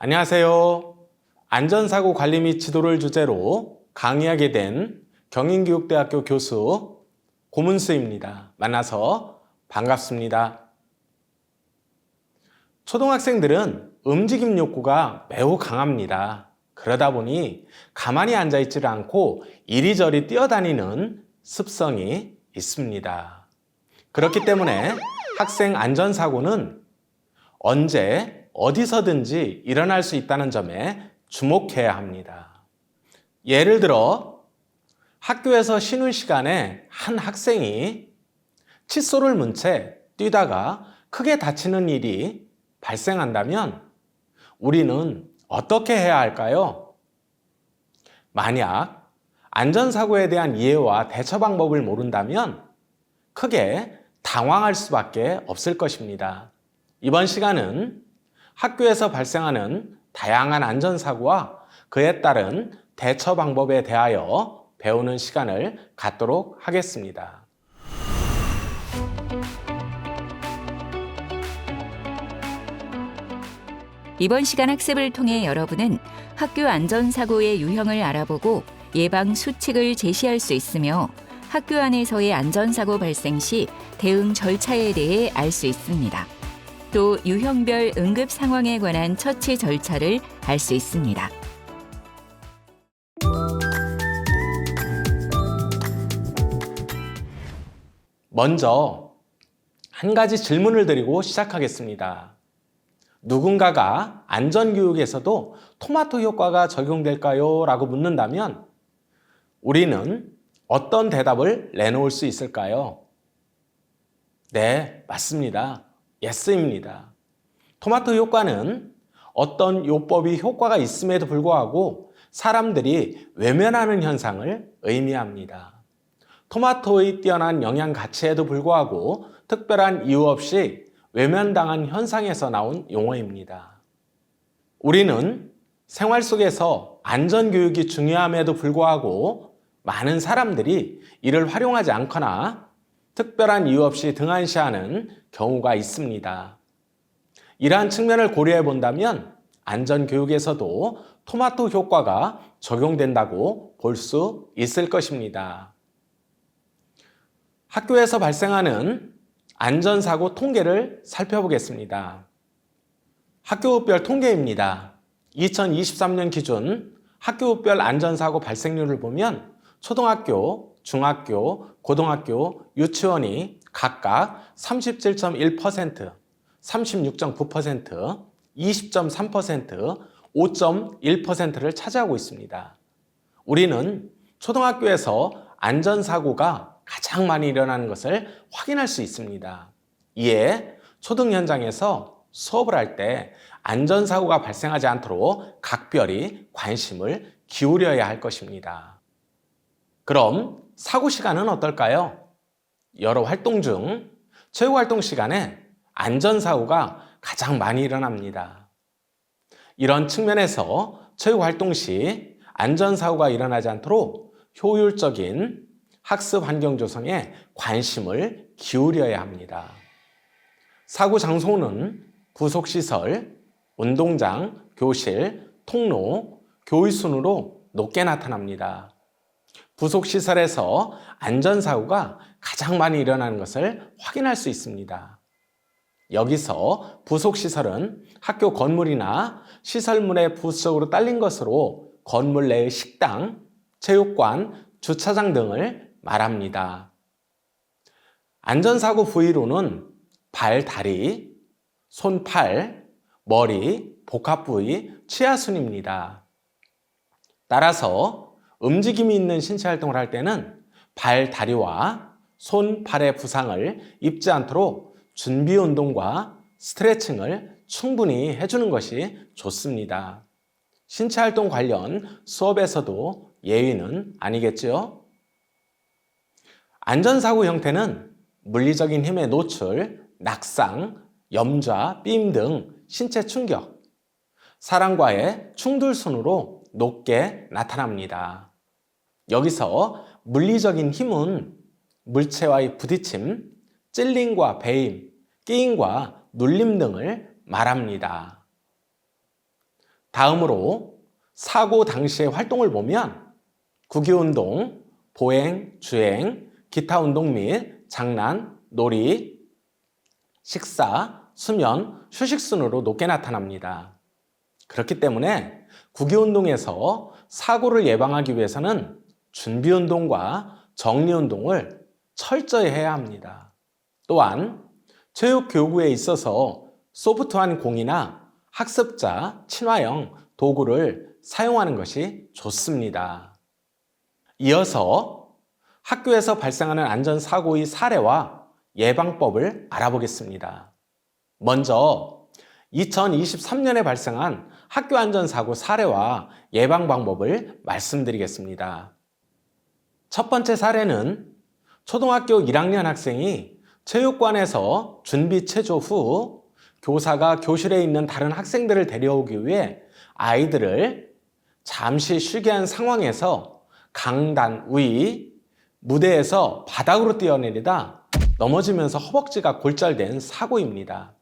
안녕하세요. 안전사고 관리 및 지도를 주제로 강의하게 된 경인교육대학교 교수 고문수입니다. 만나서 반갑습니다. 초등학생들은 움직임 욕구가 매우 강합니다. 그러다 보니 가만히 앉아있지를 않고 이리저리 뛰어다니는 습성이 있습니다. 그렇기 때문에 학생 안전사고는 언제 어디서든지 일어날 수 있다는 점에 주목해야 합니다. 예를 들어 학교에서 쉬는 시간에 한 학생이 칫솔을 문 채 뛰다가 크게 다치는 일이 발생한다면 우리는 어떻게 해야 할까요? 만약 안전사고에 대한 이해와 대처 방법을 모른다면 크게 당황할 수밖에 없을 것입니다. 이번 시간은 학교에서 발생하는 다양한 안전사고와 그에 따른 대처 방법에 대하여 배우는 시간을 갖도록 하겠습니다. 이번 시간 학습을 통해 여러분은 학교 안전사고의 유형을 알아보고 예방 수칙을 제시할 수 있으며 학교 안에서의 안전사고 발생 시 대응 절차에 대해 알 수 있습니다. 또 유형별 응급 상황에 관한 처치 절차를 알 수 있습니다. 먼저 한 가지 질문을 드리고 시작하겠습니다. 누군가가 안전교육에서도 토마토 효과가 적용될까요? 라고 묻는다면 우리는 어떤 대답을 내놓을 수 있을까요? 네, 맞습니다. 예스입니다. 토마토 효과는 어떤 요법이 효과가 있음에도 불구하고 사람들이 외면하는 현상을 의미합니다. 토마토의 뛰어난 영양 가치에도 불구하고 특별한 이유 없이 외면당한 현상에서 나온 용어입니다. 우리는 생활 속에서 안전교육이 중요함에도 불구하고 많은 사람들이 이를 활용하지 않거나 특별한 이유 없이 등한시하는 경우가 있습니다. 이러한 측면을 고려해 본다면 안전교육에서도 토마토 효과가 적용된다고 볼 수 있을 것입니다. 학교에서 발생하는 안전사고 통계를 살펴보겠습니다. 학교별 통계입니다. 2023년 기준 학교별 안전사고 발생률을 보면 초등학교, 중학교, 고등학교, 유치원이 각각 37.1%, 36.9%, 20.3%, 5.1%를 차지하고 있습니다. 우리는 초등학교에서 안전사고가 가장 많이 일어나는 것을 확인할 수 있습니다. 이에 초등 현장에서 수업을 할 때 안전사고가 발생하지 않도록 각별히 관심을 기울여야 할 것입니다. 그럼 사고 시간은 어떨까요? 여러 활동 중 체육활동 시간에 안전사고가 가장 많이 일어납니다. 이런 측면에서 체육활동 시 안전사고가 일어나지 않도록 효율적인 학습 환경 조성에 관심을 기울여야 합니다. 사고 장소는 부속시설, 운동장, 교실, 통로, 교의 순으로 높게 나타납니다. 부속시설에서 안전사고가 가장 많이 일어나는 것을 확인할 수 있습니다. 여기서 부속시설은 학교 건물이나 시설물의 부수적으로 딸린 것으로 건물 내의 식당, 체육관, 주차장 등을 말합니다. 안전사고 부위로는 발, 다리, 손, 팔, 머리, 복합부위, 치아순입니다. 따라서 움직임이 있는 신체 활동을 할 때는 발, 다리와 손, 팔의 부상을 입지 않도록 준비 운동과 스트레칭을 충분히 해주는 것이 좋습니다. 신체 활동 관련 수업에서도 예의는 아니겠죠? 안전사고 형태는 물리적인 힘의 노출, 낙상, 염좌, 삐임 등 신체 충격, 사람과의 충돌 순으로 높게 나타납니다. 여기서 물리적인 힘은 물체와의 부딪힘, 찔림과 배임, 끼임과 눌림 등을 말합니다. 다음으로 사고 당시의 활동을 보면 구기운동, 보행, 주행, 기타 운동 및 장난, 놀이, 식사, 수면, 휴식 순으로 높게 나타납니다. 그렇기 때문에 구기운동에서 사고를 예방하기 위해서는 준비운동과 정리운동을 철저히 해야 합니다. 또한 체육교구에 있어서 소프트한 공이나 학습자, 친화형 도구를 사용하는 것이 좋습니다. 이어서 학교에서 발생하는 안전사고의 사례와 예방법을 알아보겠습니다. 먼저 2023년에 발생한 학교 안전사고 사례와 예방 방법을 말씀드리겠습니다. 첫 번째 사례는 초등학교 1학년 학생이 체육관에서 준비 체조 후 교사가 교실에 있는 다른 학생들을 데려오기 위해 아이들을 잠시 쉬게 한 상황에서 강단 위 무대에서 바닥으로 뛰어내리다 넘어지면서 허벅지가 골절된 사고입니다.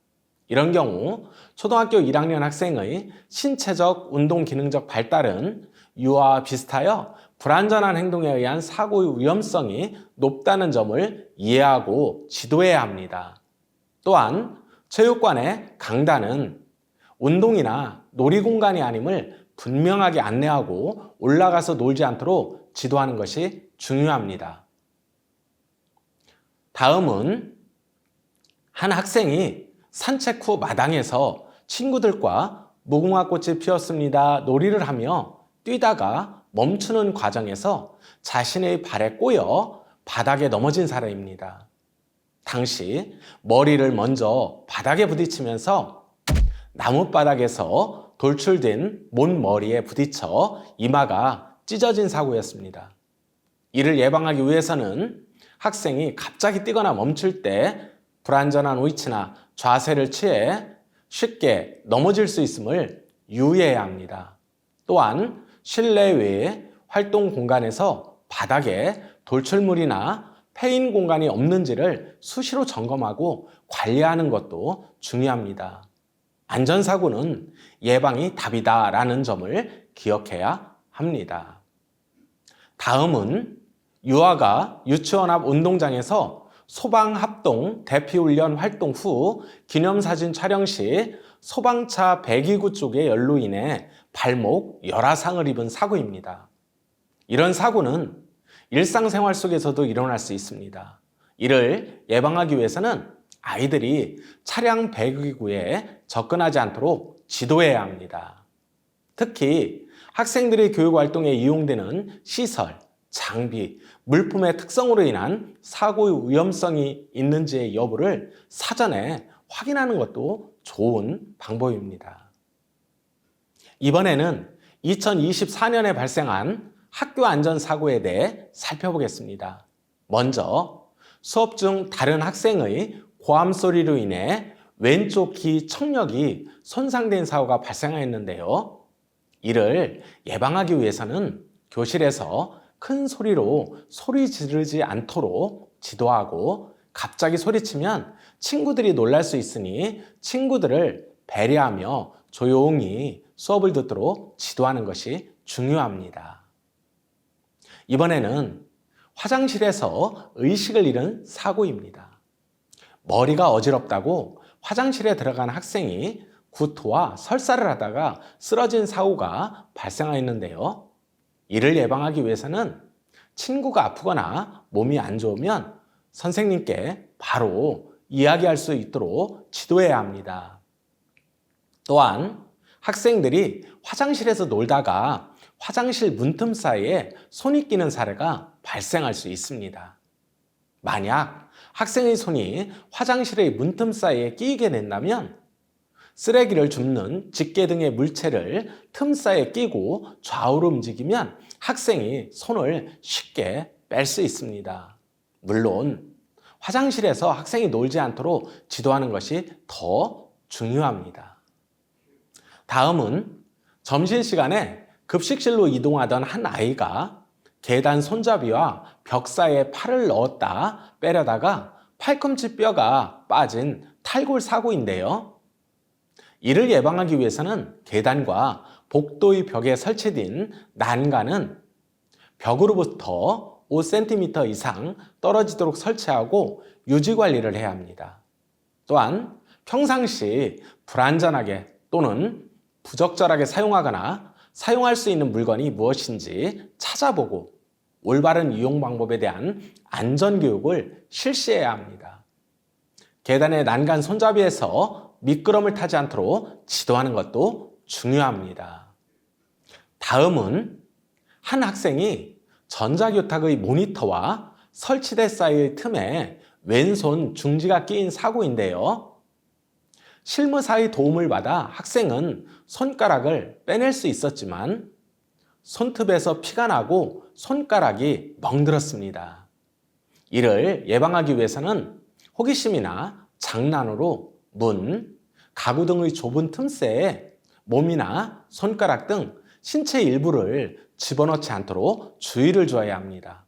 이런 경우 초등학교 1학년 학생의 신체적 운동 기능적 발달은 유아와 비슷하여 불안전한 행동에 의한 사고의 위험성이 높다는 점을 이해하고 지도해야 합니다. 또한 체육관의 강단은 운동이나 놀이공간이 아님을 분명하게 안내하고 올라가서 놀지 않도록 지도하는 것이 중요합니다. 다음은 한 학생이 산책 후 마당에서 친구들과 무궁화꽃이 피었습니다. 놀이를 하며 뛰다가 멈추는 과정에서 자신의 발에 꼬여 바닥에 넘어진 사례입니다. 당시 머리를 먼저 바닥에 부딪히면서 나뭇바닥에서 돌출된 못머리에 부딪혀 이마가 찢어진 사고였습니다. 이를 예방하기 위해서는 학생이 갑자기 뛰거나 멈출 때 불안전한 위치나 자세를 취해 쉽게 넘어질 수 있음을 유의해야 합니다. 또한 실내외 활동 공간에서 바닥에 돌출물이나 패인 공간이 없는지를 수시로 점검하고 관리하는 것도 중요합니다. 안전사고는 예방이 답이다라는 점을 기억해야 합니다. 다음은 유아가 유치원 앞 운동장에서 소방합동 대피훈련 활동 후 기념사진 촬영 시 소방차 배기구 쪽의 열로 인해 발목 열화상을 입은 사고입니다. 이런 사고는 일상생활 속에서도 일어날 수 있습니다. 이를 예방하기 위해서는 아이들이 차량 배기구에 접근하지 않도록 지도해야 합니다. 특히 학생들의 교육활동에 이용되는 시설, 장비, 물품의 특성으로 인한 사고의 위험성이 있는지의 여부를 사전에 확인하는 것도 좋은 방법입니다. 이번에는 2024년에 발생한 학교 안전사고에 대해 살펴보겠습니다. 먼저 수업 중 다른 학생의 고함 소리로 인해 왼쪽 귀 청력이 손상된 사고가 발생하였는데요. 이를 예방하기 위해서는 교실에서 큰 소리로 소리 지르지 않도록 지도하고 갑자기 소리치면 친구들이 놀랄 수 있으니 친구들을 배려하며 조용히 수업을 듣도록 지도하는 것이 중요합니다. 이번에는 화장실에서 의식을 잃은 사고입니다. 머리가 어지럽다고 화장실에 들어간 학생이 구토와 설사를 하다가 쓰러진 사고가 발생하였는데요. 이를 예방하기 위해서는 친구가 아프거나 몸이 안 좋으면 선생님께 바로 이야기할 수 있도록 지도해야 합니다. 또한 학생들이 화장실에서 놀다가 화장실 문틈 사이에 손이 끼는 사례가 발생할 수 있습니다. 만약 학생의 손이 화장실의 문틈 사이에 끼게 된다면 쓰레기를 줍는 집게 등의 물체를 틈 사이에 끼고 좌우로 움직이면 학생이 손을 쉽게 뺄 수 있습니다. 물론 화장실에서 학생이 놀지 않도록 지도하는 것이 더 중요합니다. 다음은 점심시간에 급식실로 이동하던 한 아이가 계단 손잡이와 벽 사이에 팔을 넣었다 빼려다가 팔꿈치 뼈가 빠진 탈골 사고인데요. 이를 예방하기 위해서는 계단과 복도의 벽에 설치된 난간은 벽으로부터 5cm 이상 떨어지도록 설치하고 유지 관리를 해야 합니다. 또한 평상시 불안전하게 또는 부적절하게 사용하거나 사용할 수 있는 물건이 무엇인지 찾아보고 올바른 이용 방법에 대한 안전교육을 실시해야 합니다. 계단의 난간 손잡이에서 미끄럼을 타지 않도록 지도하는 것도 중요합니다. 다음은 한 학생이 전자교탁의 모니터와 설치대 사이의 틈에 왼손 중지가 끼인 사고인데요. 실무사의 도움을 받아 학생은 손가락을 빼낼 수 있었지만 손톱에서 피가 나고 손가락이 멍들었습니다. 이를 예방하기 위해서는 호기심이나 장난으로 문, 가구 등의 좁은 틈새에 몸이나 손가락 등 신체 일부를 집어넣지 않도록 주의를 줘야 합니다.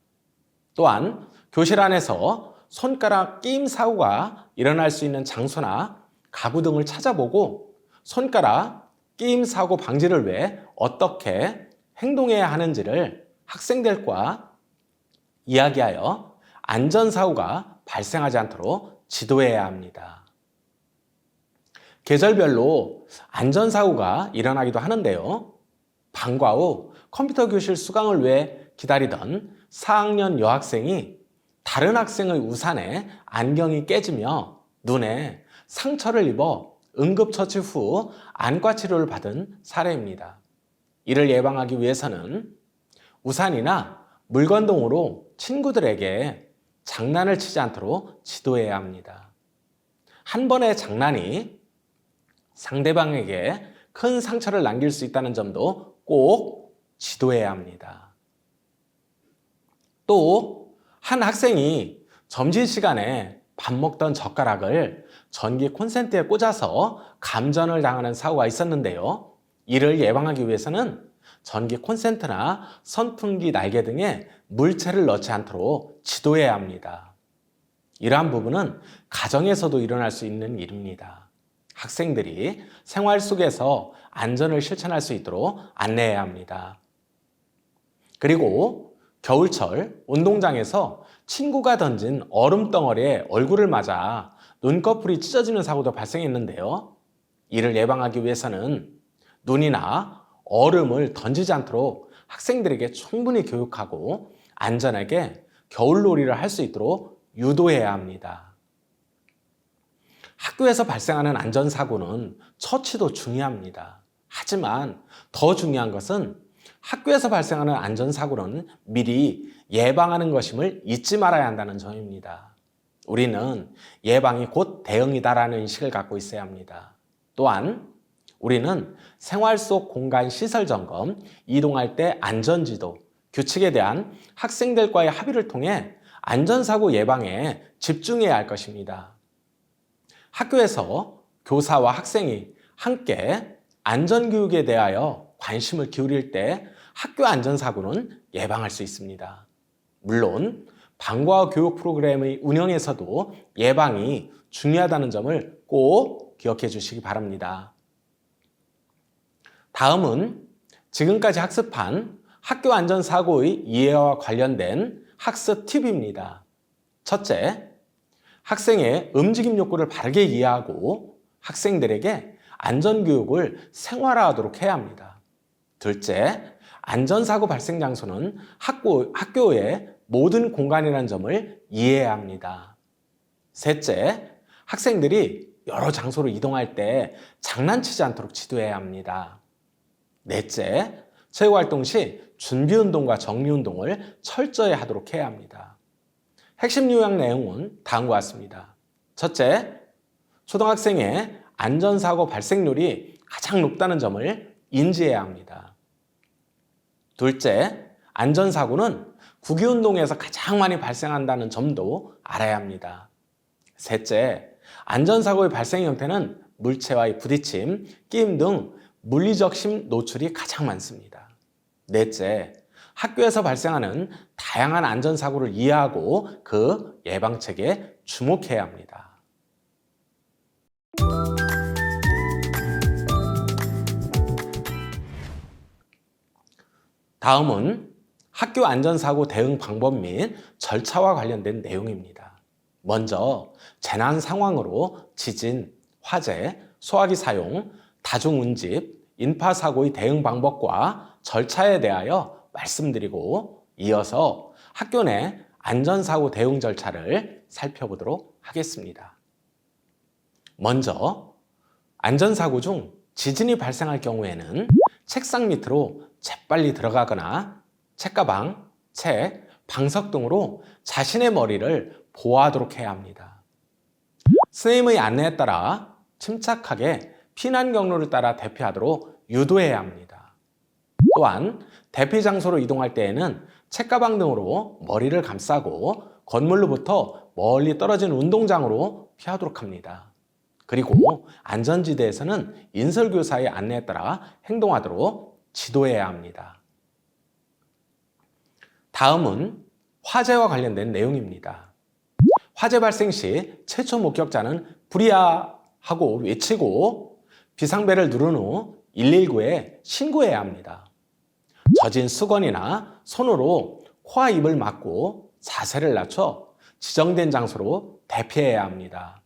또한 교실 안에서 손가락 끼임 사고가 일어날 수 있는 장소나 가구 등을 찾아보고 손가락 끼임 사고 방지를 위해 어떻게 행동해야 하는지를 학생들과 이야기하여 안전사고가 발생하지 않도록 지도해야 합니다. 계절별로 안전사고가 일어나기도 하는데요. 방과 후 컴퓨터 교실 수강을 위해 기다리던 4학년 여학생이 다른 학생의 우산에 안경이 깨지며 눈에 상처를 입어 응급처치 후 안과 치료를 받은 사례입니다. 이를 예방하기 위해서는 우산이나 물건 등으로 친구들에게 장난을 치지 않도록 지도해야 합니다. 한 번의 장난이 상대방에게 큰 상처를 남길 수 있다는 점도 꼭 지도해야 합니다. 또 한 학생이 점심시간에 밥 먹던 젓가락을 전기 콘센트에 꽂아서 감전을 당하는 사고가 있었는데요. 이를 예방하기 위해서는 전기 콘센트나 선풍기 날개 등에 물체를 넣지 않도록 지도해야 합니다. 이러한 부분은 가정에서도 일어날 수 있는 일입니다. 학생들이 생활 속에서 안전을 실천할 수 있도록 안내해야 합니다. 그리고 겨울철 운동장에서 친구가 던진 얼음 덩어리에 얼굴을 맞아 눈꺼풀이 찢어지는 사고도 발생했는데요. 이를 예방하기 위해서는 눈이나 얼음을 던지지 않도록 학생들에게 충분히 교육하고 안전하게 겨울놀이를 할 수 있도록 유도해야 합니다. 학교에서 발생하는 안전사고는 처치도 중요합니다. 하지만 더 중요한 것은 학교에서 발생하는 안전사고는 미리 예방하는 것임을 잊지 말아야 한다는 점입니다. 우리는 예방이 곧 대응이다라는 인식을 갖고 있어야 합니다. 또한 우리는 생활 속 공간 시설 점검, 이동할 때 안전지도, 규칙에 대한 학생들과의 합의를 통해 안전사고 예방에 집중해야 할 것입니다. 학교에서 교사와 학생이 함께 안전교육에 대하여 관심을 기울일 때 학교 안전사고는 예방할 수 있습니다. 물론 방과 교육 프로그램의 운영에서도 예방이 중요하다는 점을 꼭 기억해 주시기 바랍니다. 다음은 지금까지 학습한 학교 안전사고의 이해와 관련된 학습 팁입니다. 첫째, 학생의 움직임 욕구를 바르게 이해하고 학생들에게 안전교육을 생활화하도록 해야 합니다. 둘째, 안전사고 발생 장소는 학교의 모든 공간이라는 점을 이해해야 합니다. 셋째, 학생들이 여러 장소로 이동할 때 장난치지 않도록 지도해야 합니다. 넷째, 체육활동 시 준비운동과 정리운동을 철저히 하도록 해야 합니다. 핵심 요약 내용은 다음과 같습니다. 첫째, 초등학생의 안전사고 발생률이 가장 높다는 점을 인지해야 합니다. 둘째, 안전사고는 구기운동에서 가장 많이 발생한다는 점도 알아야 합니다. 셋째, 안전사고의 발생 형태는 물체와의 부딪힘, 끼임 등 물리적 심 노출이 가장 많습니다. 넷째, 학교에서 발생하는 다양한 안전사고를 이해하고 그 예방책에 주목해야 합니다. 다음은 학교 안전사고 대응 방법 및 절차와 관련된 내용입니다. 먼저 재난 상황으로 지진, 화재, 소화기 사용, 다중운집, 인파사고의 대응 방법과 절차에 대하여 말씀드리고 이어서 학교 내 안전사고 대응 절차를 살펴보도록 하겠습니다. 먼저 안전사고 중 지진이 발생할 경우에는 책상 밑으로 재빨리 들어가거나 책가방, 책, 방석 등으로 자신의 머리를 보호하도록 해야 합니다. 선생님의 안내에 따라 침착하게 피난 경로를 따라 대피하도록 유도해야 합니다. 또한 대피 장소로 이동할 때에는 책가방 등으로 머리를 감싸고 건물로부터 멀리 떨어진 운동장으로 피하도록 합니다. 그리고 안전지대에서는 인설교사의 안내에 따라 행동하도록 지도해야 합니다. 다음은 화재와 관련된 내용입니다. 화재 발생 시 최초 목격자는 불이야 하고 외치고 비상벨을 누른 후 119에 신고해야 합니다. 젖은 수건이나 손으로 코와 입을 막고 자세를 낮춰 지정된 장소로 대피해야 합니다.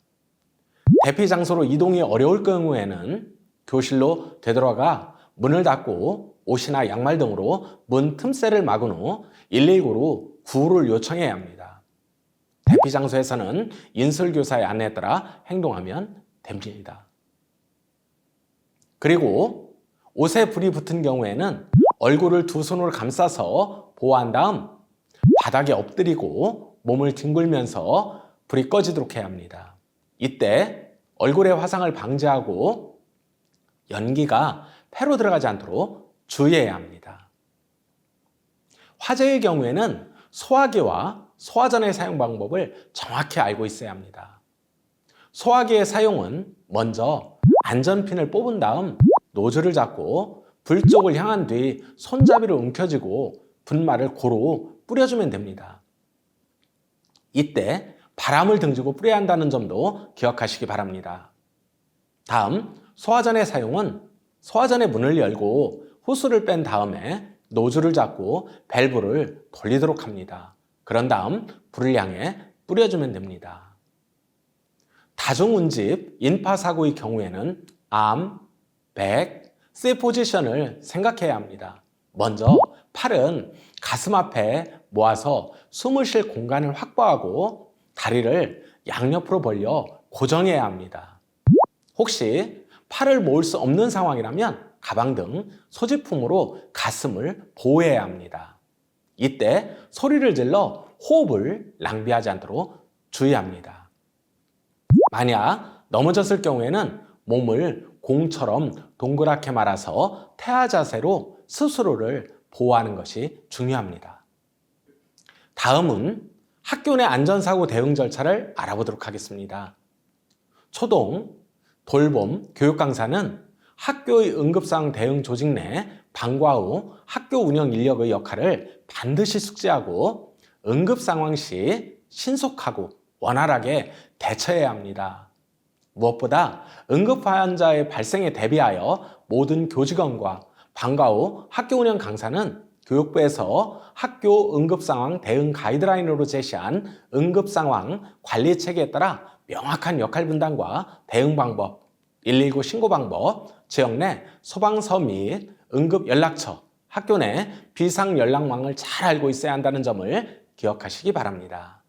대피 장소로 이동이 어려울 경우에는 교실로 되돌아가 문을 닫고 옷이나 양말 등으로 문 틈새를 막은 후 119로 구호를 요청해야 합니다. 대피 장소에서는 인솔교사의 안내에 따라 행동하면 됩니다. 그리고 옷에 불이 붙은 경우에는 얼굴을 두 손으로 감싸서 보호한 다음 바닥에 엎드리고 몸을 뒹굴면서 불이 꺼지도록 해야 합니다. 이때 얼굴의 화상을 방지하고 연기가 폐로 들어가지 않도록 주의해야 합니다. 화재의 경우에는 소화기와 소화전의 사용 방법을 정확히 알고 있어야 합니다. 소화기의 사용은 먼저 안전핀을 뽑은 다음 노즐을 잡고 불 쪽을 향한 뒤 손잡이를 움켜쥐고 분말을 고루 뿌려주면 됩니다. 이때 바람을 등지고 뿌려야 한다는 점도 기억하시기 바랍니다. 다음, 소화전의 사용은 소화전의 문을 열고 호스를 뺀 다음에 노즐을 잡고 밸브를 돌리도록 합니다. 그런 다음 불을 향해 뿌려주면 됩니다. 다중운집, 인파사고의 경우에는 암, 백, C 포지션을 생각해야 합니다. 먼저 팔은 가슴 앞에 모아서 숨을 쉴 공간을 확보하고 다리를 양옆으로 벌려 고정해야 합니다. 혹시 팔을 모을 수 없는 상황이라면 가방 등 소지품으로 가슴을 보호해야 합니다. 이때 소리를 질러 호흡을 낭비하지 않도록 주의합니다. 만약 넘어졌을 경우에는 몸을 공처럼 동그랗게 말아서 태아 자세로 스스로를 보호하는 것이 중요합니다. 다음은 학교 내 안전사고 대응 절차를 알아보도록 하겠습니다. 초동, 돌봄, 교육 강사는 학교의 응급상황 대응 조직 내 방과 후 학교 운영 인력의 역할을 반드시 숙지하고 응급상황 시 신속하고 원활하게 대처해야 합니다. 무엇보다 응급 환자의 발생에 대비하여 모든 교직원과 방과 후 학교 운영 강사는 교육부에서 학교 응급상황 대응 가이드라인으로 제시한 응급상황 관리 체계에 따라 명확한 역할 분담과 대응 방법, 119 신고 방법, 지역 내 소방서 및 응급 연락처, 학교 내 비상 연락망을 잘 알고 있어야 한다는 점을 기억하시기 바랍니다.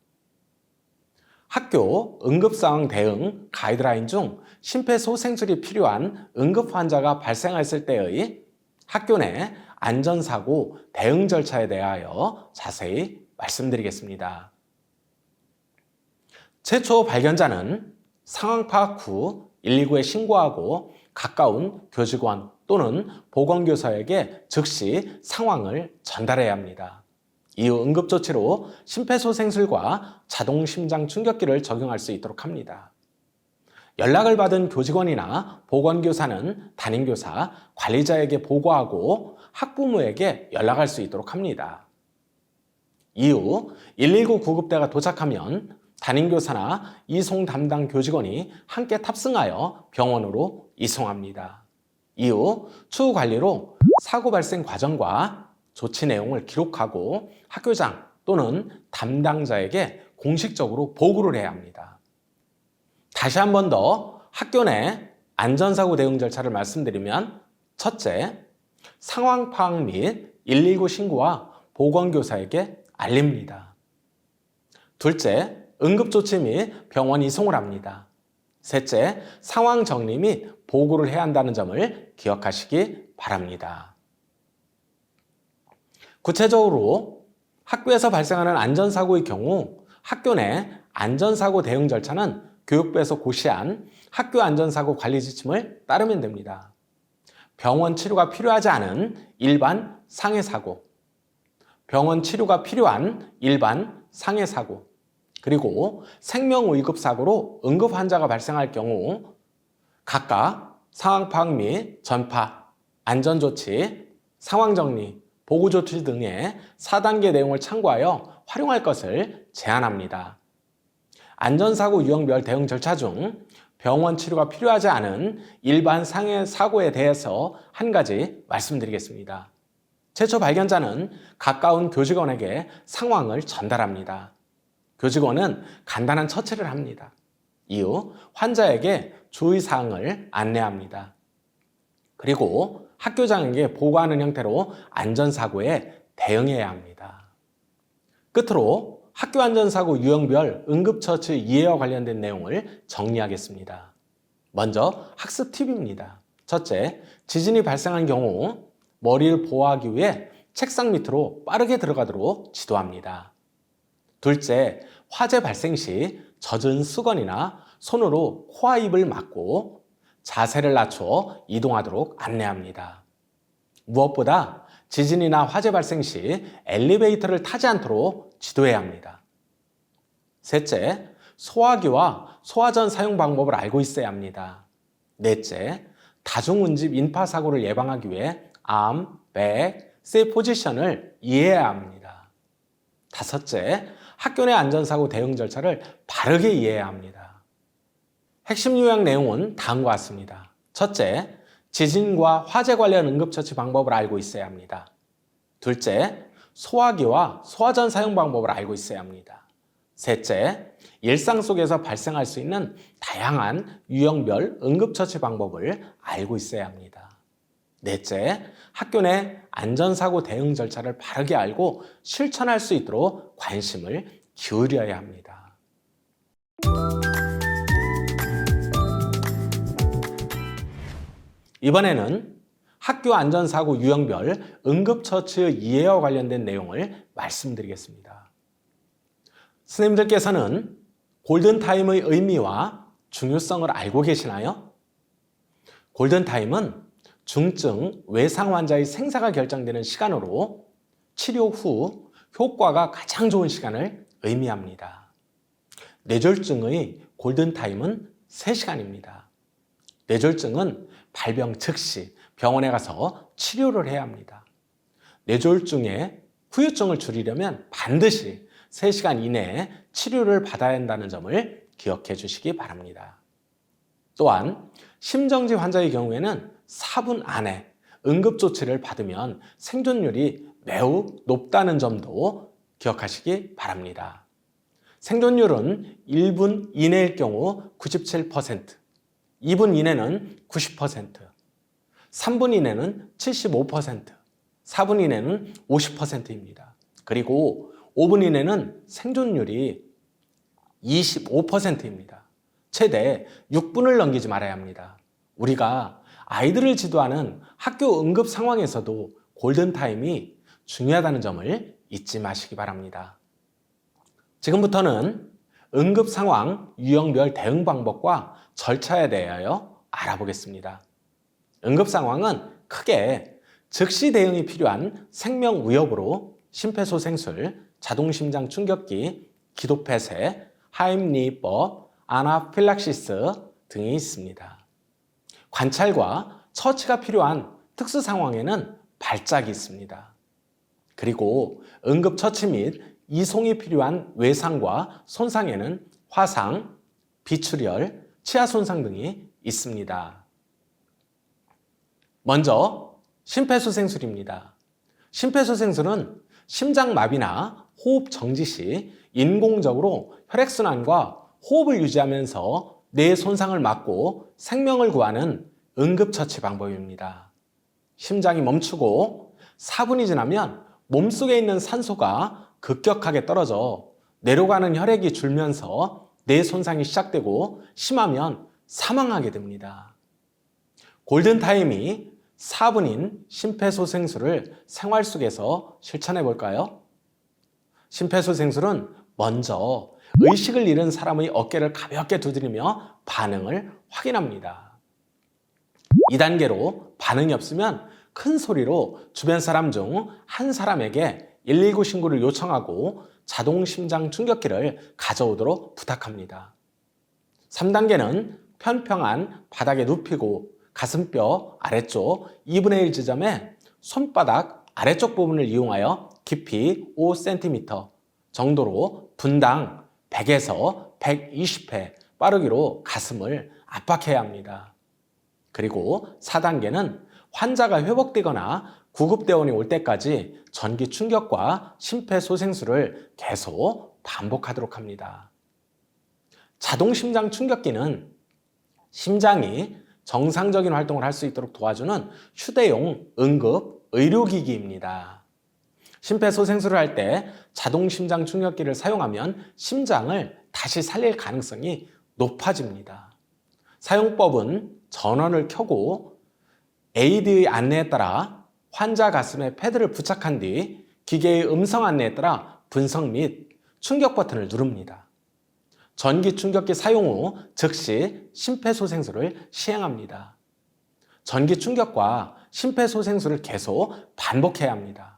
학교 응급상황 대응 가이드라인 중 심폐소생술이 필요한 응급 환자가 발생했을 때의 학교 내 안전사고 대응 절차에 대하여 자세히 말씀드리겠습니다. 최초 발견자는 상황 파악 후 119에 신고하고 가까운 교직원 또는 보건교사에게 즉시 상황을 전달해야 합니다. 이후 응급조치로 심폐소생술과 자동심장 충격기를 적용할 수 있도록 합니다. 연락을 받은 교직원이나 보건교사는 담임교사, 관리자에게 보고하고 학부모에게 연락할 수 있도록 합니다. 이후 119 구급대가 도착하면 담임교사나 이송 담당 교직원이 함께 탑승하여 병원으로 이송합니다. 이후 추후 관리로 사고 발생 과정과 조치 내용을 기록하고 학교장 또는 담당자에게 공식적으로 보고를 해야 합니다. 다시 한 번 더 학교 내 안전사고 대응 절차를 말씀드리면, 첫째, 상황 파악 및 119 신고와 보건교사에게 알립니다. 둘째, 응급조치 및 병원 이송을 합니다. 셋째, 상황 정리 및 보고를 해야 한다는 점을 기억하시기 바랍니다. 구체적으로 학교에서 발생하는 안전사고의 경우 학교 내 안전사고 대응 절차는 교육부에서 고시한 학교 안전사고 관리 지침을 따르면 됩니다. 병원 치료가 필요하지 않은 일반 상해사고, 병원 치료가 필요한 일반 상해사고, 그리고 생명의급사고로 응급 환자가 발생할 경우 각각 상황 파악 및 전파, 안전조치, 상황정리, 보고조치 등의 4단계 내용을 참고하여 활용할 것을 제안합니다. 안전사고 유형별 대응 절차 중 병원 치료가 필요하지 않은 일반 상해 사고에 대해서 한 가지 말씀드리겠습니다. 최초 발견자는 가까운 교직원에게 상황을 전달합니다. 교직원은 간단한 처치를 합니다. 이후 환자에게 주의사항을 안내합니다. 그리고 학교장에게 보고하는 형태로 안전사고에 대응해야 합니다. 끝으로 학교 안전사고 유형별 응급처치 이해와 관련된 내용을 정리하겠습니다. 먼저 학습 팁입니다. 첫째, 지진이 발생한 경우 머리를 보호하기 위해 책상 밑으로 빠르게 들어가도록 지도합니다. 둘째, 화재 발생 시 젖은 수건이나 손으로 코와 입을 막고 자세를 낮춰 이동하도록 안내합니다. 무엇보다 지진이나 화재 발생 시 엘리베이터를 타지 않도록 지도해야 합니다. 셋째, 소화기와 소화전 사용 방법을 알고 있어야 합니다. 넷째, 다중운집 인파사고를 예방하기 위해 암, 백, 세 포지션을 이해해야 합니다. 다섯째, 학교 내 안전사고 대응 절차를 바르게 이해해야 합니다. 핵심 요약 내용은 다음과 같습니다. 첫째, 지진과 화재 관련 응급처치 방법을 알고 있어야 합니다. 둘째, 소화기와 소화전 사용 방법을 알고 있어야 합니다. 셋째, 일상 속에서 발생할 수 있는 다양한 유형별 응급처치 방법을 알고 있어야 합니다. 넷째, 학교 내 안전사고 대응 절차를 바르게 알고 실천할 수 있도록 관심을 기울여야 합니다. 이번에는 학교 안전사고 유형별 응급처치의 이해와 관련된 내용을 말씀드리겠습니다. 선생님들께서는 골든타임의 의미와 중요성을 알고 계시나요? 골든타임은 중증 외상 환자의 생사가 결정되는 시간으로 치료 후 효과가 가장 좋은 시간을 의미합니다. 뇌졸중의 골든타임은 3시간입니다. 뇌졸중은 발병 즉시 병원에 가서 치료를 해야 합니다. 뇌졸중의 후유증을 줄이려면 반드시 3시간 이내에 치료를 받아야 한다는 점을 기억해 주시기 바랍니다. 또한 심정지 환자의 경우에는 4분 안에 응급조치를 받으면 생존율이 매우 높다는 점도 기억하시기 바랍니다. 생존율은 1분 이내일 경우 97%, 2분 이내는 90%, 3분 이내는 75%, 4분 이내는 50%입니다. 그리고 5분 이내는 생존율이 25%입니다. 최대 6분을 넘기지 말아야 합니다. 우리가 아이들을 지도하는 학교 응급 상황에서도 골든타임이 중요하다는 점을 잊지 마시기 바랍니다. 지금부터는 응급 상황 유형별 대응 방법과 절차에 대하여 알아보겠습니다. 응급 상황은 크게 즉시 대응이 필요한 생명 위협으로 심폐소생술, 자동심장 충격기, 기도폐쇄, 하임리법, 아나필락시스 등이 있습니다. 관찰과 처치가 필요한 특수 상황에는 발작이 있습니다. 그리고 응급처치 및 이송이 필요한 외상과 손상에는 화상, 비출혈, 치아 손상 등이 있습니다. 먼저 심폐소생술입니다. 심폐소생술은 심장마비나 호흡 정지 시 인공적으로 혈액순환과 호흡을 유지하면서 뇌 손상을 막고 생명을 구하는 응급처치 방법입니다. 심장이 멈추고 4분이 지나면 몸속에 있는 산소가 급격하게 떨어져 뇌로 가는 혈액이 줄면서 뇌 손상이 시작되고 심하면 사망하게 됩니다. 골든타임이 4분인 심폐소생술을 생활 속에서 실천해 볼까요? 심폐소생술은 먼저 의식을 잃은 사람의 어깨를 가볍게 두드리며 반응을 확인합니다. 2단계로 반응이 없으면 큰 소리로 주변 사람 중 한 사람에게 119 신고를 요청하고 자동 심장 충격기를 가져오도록 부탁합니다. 3단계는 편평한 바닥에 눕히고 가슴뼈 아래쪽 2분의 1 지점에 손바닥 아래쪽 부분을 이용하여 깊이 5cm 정도로 분당 100에서 120회 빠르기로 가슴을 압박해야 합니다. 그리고 4단계는 환자가 회복되거나 구급대원이 올 때까지 전기 충격과 심폐소생술을 계속 반복하도록 합니다. 자동 심장 충격기는 심장이 정상적인 활동을 할 수 있도록 도와주는 휴대용 응급 의료기기입니다. 심폐소생술을 할 때 자동 심장 충격기를 사용하면 심장을 다시 살릴 가능성이 높아집니다. 사용법은 전원을 켜고 AED의 안내에 따라 환자 가슴에 패드를 부착한 뒤 기계의 음성 안내에 따라 분석 및 충격 버튼을 누릅니다. 전기 충격기 사용 후 즉시 심폐소생술을 시행합니다. 전기 충격과 심폐소생술을 계속 반복해야 합니다.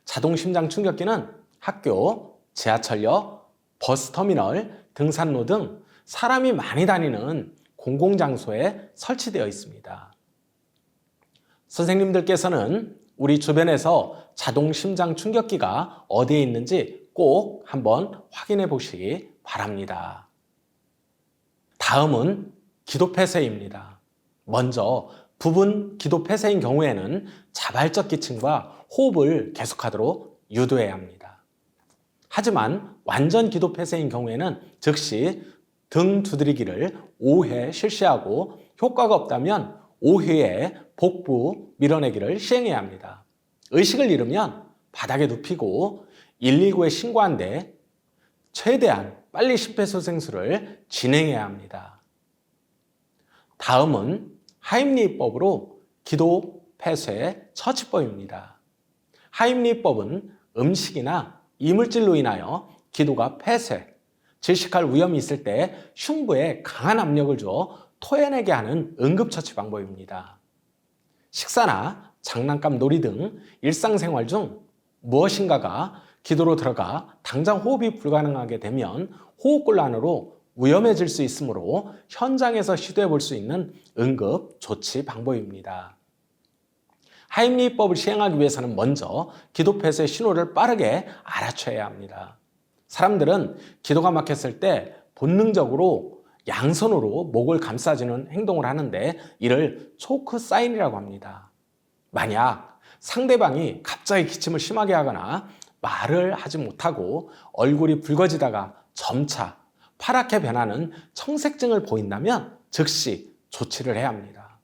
자동 심장 충격기는 학교, 지하철역, 버스터미널, 등산로 등 사람이 많이 다니는 공공장소에 설치되어 있습니다. 선생님들께서는 우리 주변에서 자동 심장 충격기가 어디에 있는지 꼭 한번 확인해 보시기 바랍니다. 다음은 기도 폐쇄입니다. 먼저 부분 기도 폐쇄인 경우에는 자발적 기침과 호흡을 계속하도록 유도해야 합니다. 하지만 완전 기도 폐쇄인 경우에는 즉시 등 두드리기를 5회 실시하고 효과가 없다면 5회의 복부 밀어내기를 시행해야 합니다. 의식을 잃으면 바닥에 눕히고 119에 신고한 뒤 최대한 빨리 심폐소생술을 진행해야 합니다. 다음은 하임리히법으로 기도 폐쇄 처치법입니다. 하임리히법은 음식이나 이물질로 인하여 기도가 폐쇄, 질식할 위험이 있을 때 흉부에 강한 압력을 주어 토해내게 하는 응급처치 방법입니다. 식사나 장난감 놀이 등 일상생활 중 무엇인가가 기도로 들어가 당장 호흡이 불가능하게 되면 호흡곤란으로 위험해질 수 있으므로 현장에서 시도해 볼 수 있는 응급 조치 방법입니다. 하임리히법을 시행하기 위해서는 먼저 기도 폐쇄 신호를 빠르게 알아채야 합니다. 사람들은 기도가 막혔을 때 본능적으로 양손으로 목을 감싸주는 행동을 하는데 이를 초크 사인이라고 합니다. 만약 상대방이 갑자기 기침을 심하게 하거나 말을 하지 못하고 얼굴이 붉어지다가 점차 파랗게 변하는 청색증을 보인다면 즉시 조치를 해야 합니다.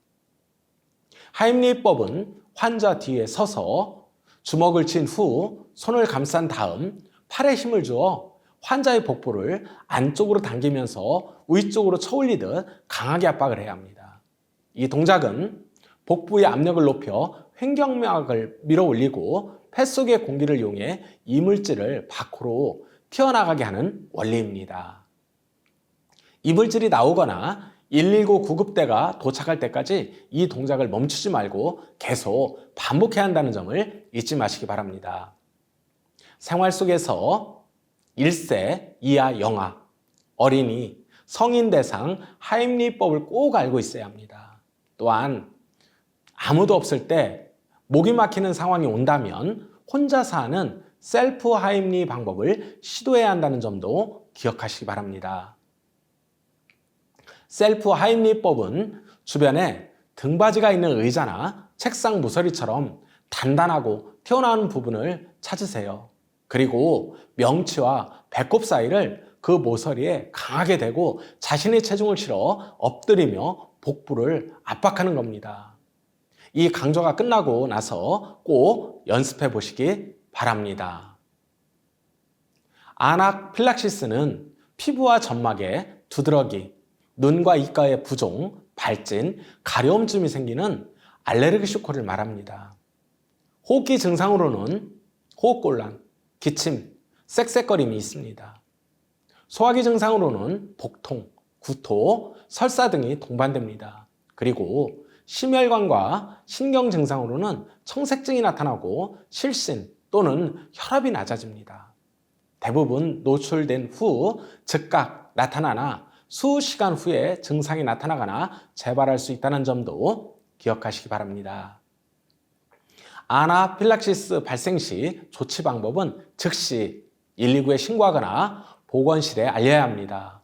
하임리히법은 환자 뒤에 서서 주먹을 쥔 후 손을 감싼 다음 팔에 힘을 주어 환자의 복부를 안쪽으로 당기면서 위쪽으로 쳐올리듯 강하게 압박을 해야 합니다. 이 동작은 복부의 압력을 높여 횡격막을 밀어 올리고 폐 속의 공기를 이용해 이물질을 밖으로 튀어나가게 하는 원리입니다. 이물질이 나오거나 119 구급대가 도착할 때까지 이 동작을 멈추지 말고 계속 반복해야 한다는 점을 잊지 마시기 바랍니다. 생활 속에서 1세 이하 영아, 어린이, 성인 대상 하임리히법을 꼭 알고 있어야 합니다. 또한 아무도 없을 때 목이 막히는 상황이 온다면 혼자서 하는 셀프 하임리 방법을 시도해야 한다는 점도 기억하시기 바랍니다. 셀프 하임리법은 주변에 등받이가 있는 의자나 책상 모서리처럼 단단하고 튀어나오는 부분을 찾으세요. 그리고 명치와 배꼽 사이를 그 모서리에 강하게 대고 자신의 체중을 실어 엎드리며 복부를 압박하는 겁니다. 이 강좌가 끝나고 나서 꼭 연습해 보시기 바랍니다. 아나필락시스는 피부와 점막에 두드러기, 눈과 입가에 부종, 발진, 가려움증이 생기는 알레르기 쇼크를 말합니다. 호흡기 증상으로는 호흡곤란, 기침, 쌕쌕거림이 있습니다. 소화기 증상으로는 복통, 구토, 설사 등이 동반됩니다. 그리고 심혈관과 신경 증상으로는 청색증이 나타나고 실신 또는 혈압이 낮아집니다. 대부분 노출된 후 즉각 나타나나 수시간 후에 증상이 나타나거나 재발할 수 있다는 점도 기억하시기 바랍니다. 아나필락시스 발생 시 조치 방법은 즉시 119에 신고하거나 보건실에 알려야 합니다.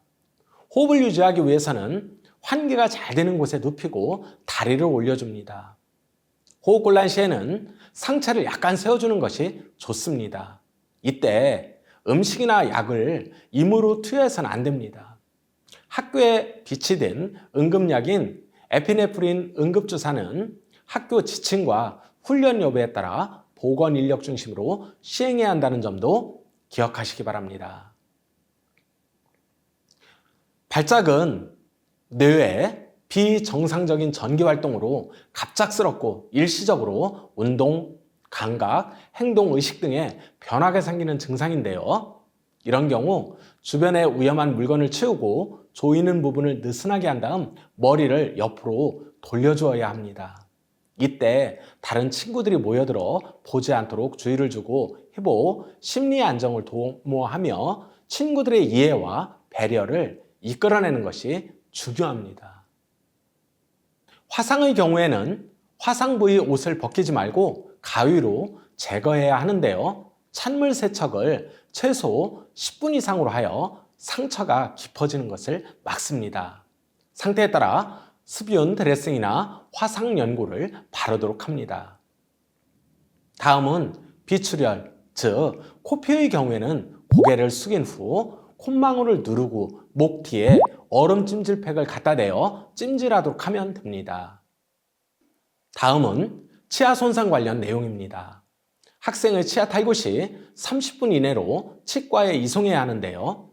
호흡을 유지하기 위해서는 환기가 잘 되는 곳에 눕히고 다리를 올려줍니다. 호흡곤란 시에는 상체를 약간 세워주는 것이 좋습니다. 이때 음식이나 약을 임으로 투여해서는 안 됩니다. 학교에 비치된 응급약인 에피네프린 응급주사는 학교 지침과 훈련 여부에 따라 보건 인력 중심으로 시행해야 한다는 점도 기억하시기 바랍니다. 발작은 뇌의 비정상적인 전기활동으로 갑작스럽고 일시적으로 운동, 감각, 행동, 의식 등의 변화가 생기는 증상인데요. 이런 경우 주변에 위험한 물건을 치우고 조이는 부분을 느슨하게 한 다음 머리를 옆으로 돌려주어야 합니다. 이때 다른 친구들이 모여들어 보지 않도록 주의를 주고 회복, 심리 안정을 도모하며 친구들의 이해와 배려를 이끌어내는 것이 중요합니다. 화상의 경우에는 화상 부위 옷을 벗기지 말고 가위로 제거해야 하는데요. 찬물 세척을 최소 10분 이상으로 하여 상처가 깊어지는 것을 막습니다. 상태에 따라 습윤 드레싱이나 화상 연고를 바르도록 합니다. 다음은 비출혈, 즉 코피의 경우에는 고개를 숙인 후 콧망울을 누르고 목 뒤에 얼음 찜질팩을 갖다 대어 찜질하도록 하면 됩니다. 다음은 치아 손상 관련 내용입니다. 학생의 치아 탈구 시 30분 이내로 치과에 이송해야 하는데요.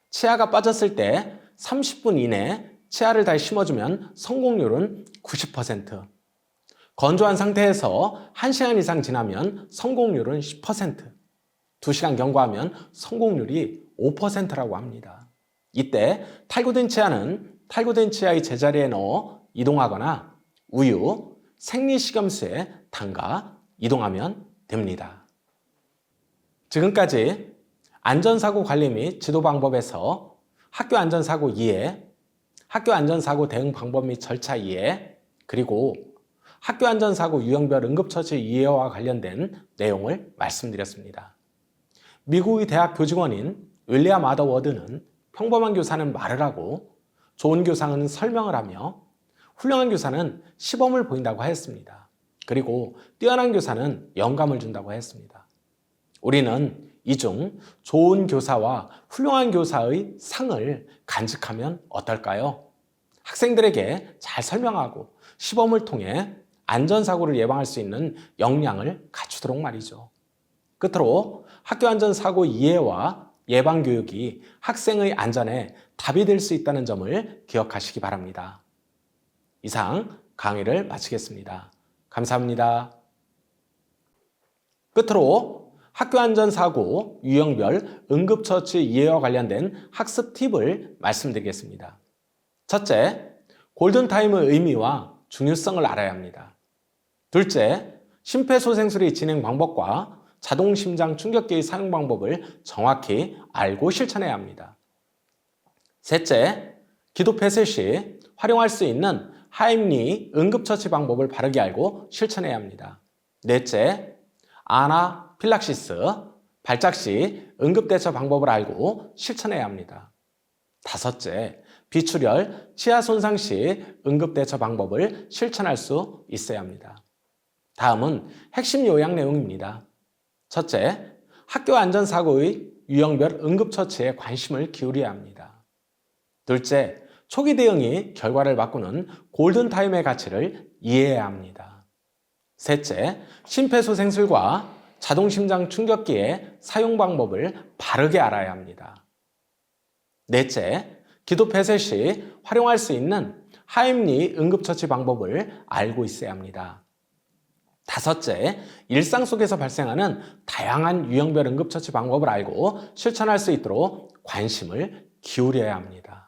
치아가 빠졌을 때 30분 이내 치아를 다시 심어주면 성공률은 90%, 건조한 상태에서 1시간 이상 지나면 성공률은 10%, 2시간 경과하면 성공률이 5%라고 합니다. 이때 탈구된 치아는 탈구된 치아의 제자리에 넣어 이동하거나 우유, 생리식염수에 담가 이동하면 됩니다. 지금까지 안전사고 관리 및 지도 방법에서 학교 안전사고 이해, 학교 안전사고 대응 방법 및 절차 이해, 그리고 학교 안전사고 유형별 응급처치 이해와 관련된 내용을 말씀드렸습니다. 미국의 대학 교직원인 윌리엄 아더워드는 평범한 교사는 말을 하고 좋은 교사는 설명을 하며 훌륭한 교사는 시범을 보인다고 하였습니다. 그리고 뛰어난 교사는 영감을 준다고 하였습니다. 우리는 이 중 좋은 교사와 훌륭한 교사의 상을 간직하면 어떨까요? 학생들에게 잘 설명하고 시범을 통해 안전사고를 예방할 수 있는 역량을 갖추도록 말이죠. 끝으로 학교 안전사고 이해와 예방교육이 학생의 안전에 답이 될 수 있다는 점을 기억하시기 바랍니다. 이상 강의를 마치겠습니다. 감사합니다. 끝으로 학교 안전사고 유형별 응급처치 이해와 관련된 학습 팁을 말씀드리겠습니다. 첫째, 골든타임의 의미와 중요성을 알아야 합니다. 둘째, 심폐소생술의 진행 방법과 자동심장 충격기의 사용 방법을 정확히 알고 실천해야 합니다. 셋째, 기도 폐쇄 시 활용할 수 있는 하임리 응급처치 방법을 바르게 알고 실천해야 합니다. 넷째, 아나필락시스 발작 시 응급대처 방법을 알고 실천해야 합니다. 다섯째, 비출혈, 치아 손상 시 응급대처 방법을 실천할 수 있어야 합니다. 다음은 핵심 요약 내용입니다. 첫째, 학교 안전사고의 유형별 응급처치에 관심을 기울여야 합니다. 둘째, 초기 대응이 결과를 바꾸는 골든타임의 가치를 이해해야 합니다. 셋째, 심폐소생술과 자동심장 충격기의 사용 방법을 바르게 알아야 합니다. 넷째, 기도 폐쇄 시 활용할 수 있는 하임리 응급처치 방법을 알고 있어야 합니다. 다섯째, 일상 속에서 발생하는 다양한 유형별 응급처치 방법을 알고 실천할 수 있도록 관심을 기울여야 합니다.